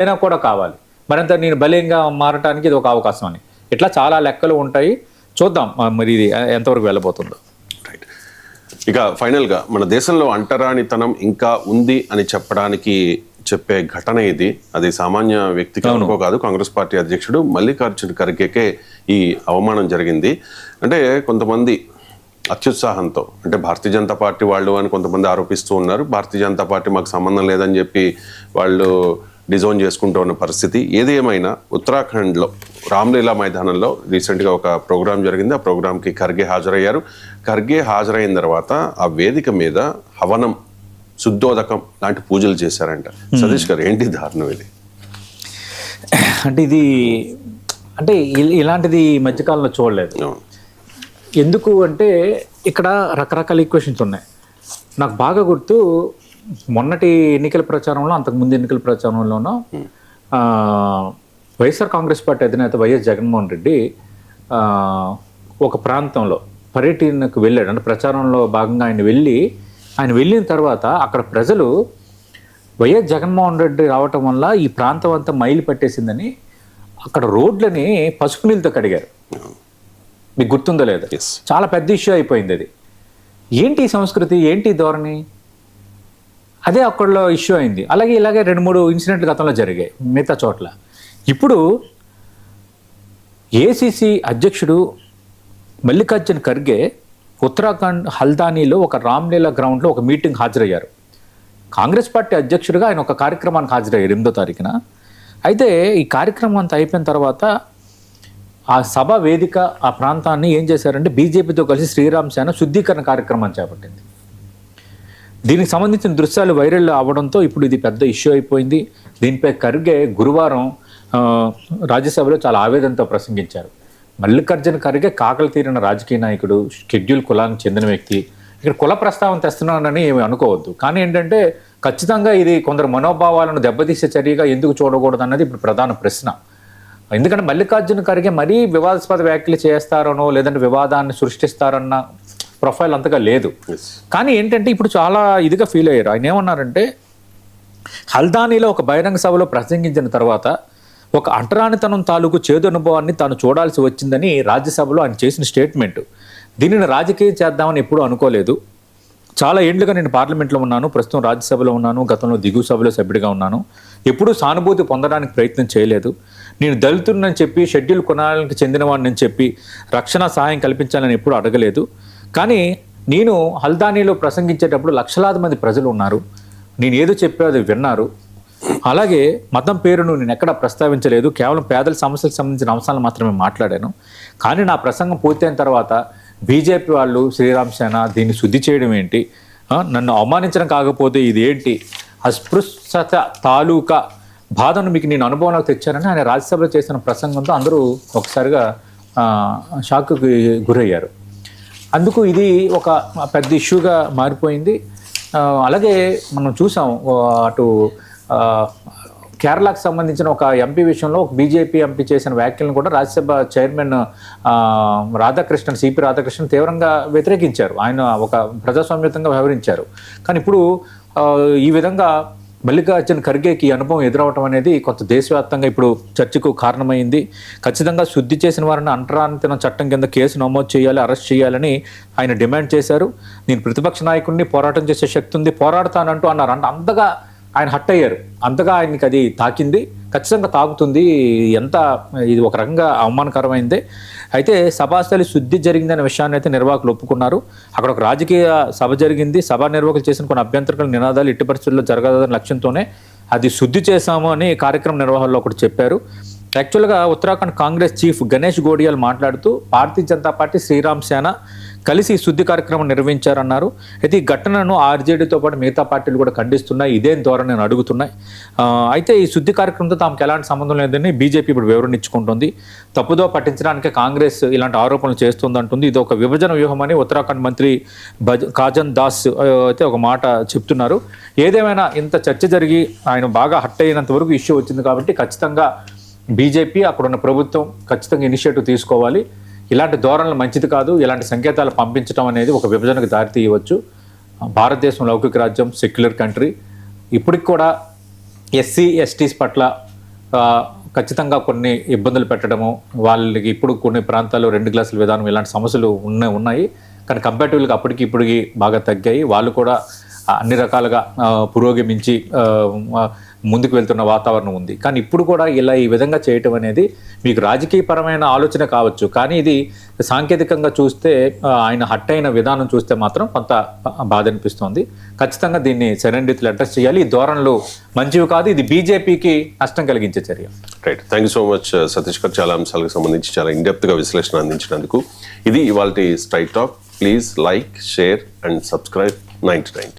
అయినా కూడా కావాలి, మరింత నేను బలంగా మారటానికి ఇది ఒక అవకాశం అని. ఇట్లా చాలా లెక్కలు ఉంటాయి. చూద్దాం మరి ఇది ఎంతవరకు వెళ్ళబోతుందో. రైట్. ఇక ఫైనల్గా మన దేశంలో అంటరానితనం ఇంకా ఉంది అని చెప్పే ఘటన ఇది. అది సామాన్య వ్యక్తికి అనుకో కాదు, కాంగ్రెస్ పార్టీ అధ్యక్షుడు మల్లికార్జున ఖర్గేకే ఈ అవమానం జరిగింది. అంటే కొంతమంది అత్యుత్సాహంతో, అంటే భారతీయ జనతా పార్టీ వాళ్ళు అని కొంతమంది ఆరోపిస్తూ ఉన్నారు. భారతీయ జనతా పార్టీ మాకు సంబంధం లేదని చెప్పి వాళ్ళు డిజోన్ చేసుకుంటూ ఉన్న పరిస్థితి. ఏది ఏమైనా ఉత్తరాఖండ్లో రామ్లీలా మైదానంలో రీసెంట్గా ఒక ప్రోగ్రాం జరిగింది. ఆ ప్రోగ్రాంకి ఖర్గే హాజరయ్యారు. ఖర్గే హాజరైన తర్వాత ఆ వేదిక మీద హవనం, శుద్ధోదకం లాంటి పూజలు చేశారంట. సతీష్ గారు, ఏంటి దారుణం ఇది? అంటే ఇలాంటిది మధ్యకాలంలో చూడలేదు. ఎందుకు అంటే ఇక్కడ రకరకాల ఈక్వేషన్స్ ఉన్నాయి. నాకు బాగా గుర్తు, మొన్నటి ఎన్నికల ప్రచారంలో, అంతకుముందు ఎన్నికల ప్రచారంలోనూ వైఎస్ఆర్ కాంగ్రెస్ పార్టీ అధినేత వైఎస్ జగన్మోహన్ రెడ్డి ఒక ప్రాంతంలో పర్యటనకు వెళ్ళాడు. అంటే ప్రచారంలో భాగంగా ఆయన వెళ్ళిన తర్వాత అక్కడ ప్రజలు వైఎస్ జగన్మోహన్ రెడ్డి రావటం వల్ల ఈ ప్రాంతం అంతా మైలు పట్టేసిందని అక్కడ రోడ్లని పసుపు నీళ్ళతో కడిగారు. మీకు గుర్తుందో లేదు? చాలా పెద్ద ఇష్యూ అయిపోయింది అది. ఏంటి సంస్కృతి, ఏంటి ధోరణి, అదే అక్కడలో ఇష్యూ అయింది. ఇలాగే 2-3 ఇన్సిడెంట్లు గతంలో జరిగాయి మిగతా చోట్ల. ఇప్పుడు ఏసీసీ అధ్యక్షుడు మల్లికార్జున ఖర్గే ఉత్తరాఖండ్ హల్దానీలో ఒక రామ్లీలా గ్రౌండ్లో ఒక మీటింగ్ హాజరయ్యారు. కాంగ్రెస్ పార్టీ అధ్యక్షుడిగా ఆయన ఒక కార్యక్రమానికి హాజరయ్యారు 8వ తారీఖున. అయితే ఈ కార్యక్రమం అంతా అయిపోయిన తర్వాత ఆ సభ వేదిక, ఆ ప్రాంతాన్ని ఏం చేశారంటే బీజేపీతో కలిసి శ్రీరామ్ సేన శుద్ధీకరణ కార్యక్రమాన్ని చేపట్టింది. దీనికి సంబంధించిన దృశ్యాలు వైరల్ అవ్వడంతో ఇప్పుడు ఇది పెద్ద ఇష్యూ అయిపోయింది. దీనిపై ఖర్గే గురువారం రాజ్యసభలో చాలా ఆవేదనతో ప్రసంగించారు. మల్లికార్జున ఖర్గే కాకలు తీరిన రాజకీయ నాయకుడు, షెడ్యూల్ కులానికి చెందిన వ్యక్తి. ఇక్కడ కుల ప్రస్తావన తెస్తున్నానని ఏమి అనుకోవద్దు. కానీ ఏంటంటే ఖచ్చితంగా ఇది కొందరు మనోభావాలను దెబ్బతీసే చర్యగా ఎందుకు చూడకూడదు అన్నది ఇప్పుడు ప్రధాన ప్రశ్న. ఎందుకంటే మల్లికార్జున ఖర్గే మరీ వివాదాస్పద వ్యాఖ్యలు చేస్తారనో లేదంటే వివాదాన్ని సృష్టిస్తారన్న ప్రొఫైల్ అంతగా లేదు. కానీ ఏంటంటే ఇప్పుడు చాలా ఇదిగా ఫీల్ అయ్యారు. ఆయన ఏమన్నారంటే, హల్దానీలో ఒక బహిరంగ సభలో ప్రసంగించిన తర్వాత ఒక అంటరానితనం తాలూకు చేదు అనుభవాన్ని తాను చూడాల్సి వచ్చిందని రాజ్యసభలో ఆయన చేసిన స్టేట్మెంట్. దీనిని రాజకీయం చేద్దామని ఎప్పుడూ అనుకోలేదు. చాలా ఏళ్లుగా నేను పార్లమెంట్లో ఉన్నాను, ప్రస్తుతం రాజ్యసభలో ఉన్నాను, గతంలో దిగువ సభలో సభ్యుడిగా ఉన్నాను. ఎప్పుడూ సానుభూతి పొందడానికి ప్రయత్నం చేయలేదు. నేను దళితుడిని చెప్పి, షెడ్యూల్ కులాలకు చెందినవాడిని చెప్పి రక్షణ సహాయం కల్పించాలని ఎప్పుడూ అడగలేదు. కానీ నేను హల్దానీలో ప్రసంగించేటప్పుడు లక్షలాది మంది ప్రజలు ఉన్నారు. నేను ఏదో చెప్పే అది విన్నారు. అలాగే మతం పేరును నేను ఎక్కడా ప్రస్తావించలేదు. కేవలం పేదల సమస్యలకు సంబంధించిన అంశాలను మాత్రమే మాట్లాడాను. కానీ నా ప్రసంగం పూర్తయిన తర్వాత బీజేపీ వాళ్ళు, శ్రీరామ్ సేన దీన్ని శుద్ధి చేయడం ఏంటి, నన్ను అవమానించడం కాకపోతే ఇది ఏంటి, అస్పృశ్యత తాలూకా బాధను మీకు నేను అనుభవంలోకి తెచ్చానని ఆయన రాజ్యసభలో చేసిన ప్రసంగంతో అందరూ ఒకసారిగా షాక్కి గురయ్యారు. అందుకు ఇది ఒక పెద్ద ఇష్యూగా మారిపోయింది. అలాగే మనం చూసాం, అటు కేరళకు సంబంధించిన ఒక ఎంపీ విషయంలో ఒక బీజేపీ ఎంపీ చేసిన వ్యాఖ్యలను కూడా రాజ్యసభ చైర్మన్ సిపి రాధాకృష్ణన్ తీవ్రంగా వ్యతిరేకించారు. ఆయన ఒక ప్రజాస్వామ్యతంగా వ్యవహరించారు. కానీ ఇప్పుడు ఈ విధంగా మల్లికార్జున ఖర్గేకి అనుభవం ఎదురవటం అనేది కొంత దేశవ్యాప్తంగా ఇప్పుడు చర్చకు కారణమైంది. ఖచ్చితంగా శుద్ధి చేసిన వారిని అంటరానితనం చట్టం కింద కేసు నమోదు చేయాలి, అరెస్ట్ చేయాలని ఆయన డిమాండ్ చేశారు. నేను ప్రతిపక్ష నాయకుడిని, పోరాటం చేసే శక్తి ఉంది, పోరాడతానంటూ అన్నారు. అంతగా ఆయన హట్ అయ్యారు, అంతగా ఆయనకి అది తాకింది. ఖచ్చితంగా తాకుతుంది. ఇది ఒక రకంగా అవమానకరమైందే. అయితే సభాస్థలి శుద్ధి జరిగిందనే విషయాన్ని అయితే నిర్వాహకులు ఒప్పుకున్నారు. అక్కడ ఒక రాజకీయ సభ జరిగింది. సభా నిర్వాహకులు చేసిన కొన్ని అభ్యంతరకల నినాదాలు ఎట్టి పరిస్థితుల్లో జరగదని లక్ష్యంతోనే అది శుద్ధి చేశాము అని కార్యక్రమ నిర్వహణలో ఒకటి చెప్పారు. యాక్చువల్గా ఉత్తరాఖండ్ కాంగ్రెస్ చీఫ్ గణేష్ గోడియాల్ మాట్లాడుతూ భారతీయ జనతా పార్టీ, శ్రీరామ్ సేన కలిసి శుద్ధి కార్యక్రమం నిర్వహించారన్నారు. అయితే ఈ ఘటనను ఆర్జేడీతో పాటు మిగతా పార్టీలు కూడా ఖండిస్తున్నాయి, ఇదేం ధోరణి అని అడుగుతున్నాయి. అయితే ఈ శుద్ధి కార్యక్రమంతో తమకు ఎలాంటి సంబంధం లేదని బీజేపీ ఇప్పుడు వివరణ ఇచ్చుకుంటుంది. తప్పుదో పట్టించడానికి కాంగ్రెస్ ఇలాంటి ఆరోపణలు చేస్తుందంటుంది. ఇది ఒక విభజన వ్యూహం అని ఉత్తరాఖండ్ మంత్రి కాజన్ దాస్ అయితే ఒక మాట చెప్తున్నారు. ఏదేమైనా ఇంత చర్చ జరిగి ఆయన బాగా హట్ అయినంత వరకు ఇష్యూ వచ్చింది కాబట్టి ఖచ్చితంగా బీజేపీ, అక్కడున్న ప్రభుత్వం ఖచ్చితంగా ఇనిషియేటివ్ తీసుకోవాలి. ఇలాంటి ధోరణులు మంచిది కాదు. ఇలాంటి సంకేతాలు పంపించడం అనేది ఒక విభజనకు దారితీయవచ్చు. భారతదేశం లౌకిక రాజ్యం, సెక్యులర్ కంట్రీ. ఇప్పటికి కూడా ఎస్సీ ఎస్టీస్ పట్ల ఖచ్చితంగా కొన్ని ఇబ్బందులు పెట్టడము, వాళ్ళకి ఇప్పుడు కొన్ని ప్రాంతాల్లో 2 గ్లాసుల విధానం ఇలాంటి సమస్యలు ఉన్నాయి. కానీ కంపారిటివ్గా అప్పటికి ఇప్పటికి బాగా తగ్గాయి. వాళ్ళు కూడా అన్ని రకాలుగా పురోగమించి ముందుకు వెళ్తున్న వాతావరణం ఉంది. కానీ ఇప్పుడు కూడా ఇలా ఈ విధంగా చేయటం అనేది మీకు రాజకీయపరమైన ఆలోచన కావచ్చు, కానీ ఇది సాంకేతికంగా చూస్తే ఆయన హట్ అయిన విధానం చూస్తే మాత్రం కొంత బాధ అనిపిస్తోంది. ఖచ్చితంగా దీన్ని సరైన రీతిలో అడ్రస్ చేయాలి. ఈ ధోరణులు మంచివి కాదు, ఇది బీజేపీకి నష్టం కలిగించే చర్య. Right, thank you so much Satish గారు, చాలా అంశాలకు సంబంధించి చాలా ఇన్డెప్త్గా విశ్లేషణ అందించినందుకు. ఇది ఇవాల్టి straight talk. Please like, share and subscribe 99.